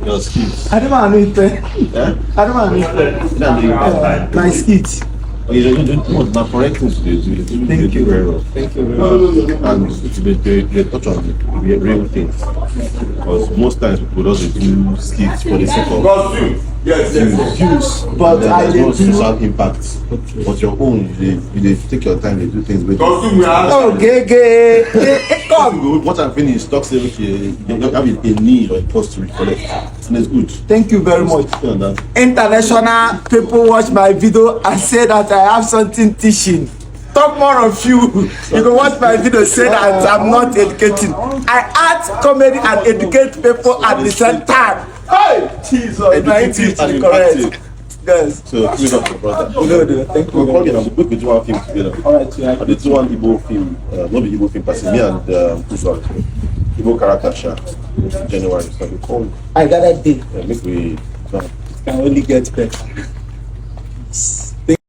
Your skits. I don't know it. I don't know it. My skits. You don't the correct things to do. Thank you very much. Thank you very much. And they touch on the real things. Because most times people just do skits for the sake of views. But I there's no social impact. But your own, you take your time, you do things with okay. Come. What I'm feeling is talk say okay, you have a need or a pause to recollect. And it's good. Thank you very much. International people watch my video and say that I have something teaching. Talk more of you. You can watch my video say that I'm not educating. I act comedy and educate people at the same time. Hey, Jesus, my English is correct. Yes. So keep it up, my brother. No, thank you. We're going to book with one film together. Alright, yeah. And the two one Igbo film, not the Igbo film, but me and Kuzwa. Igbo character share January. So we call. I got a date. Make we can only get better.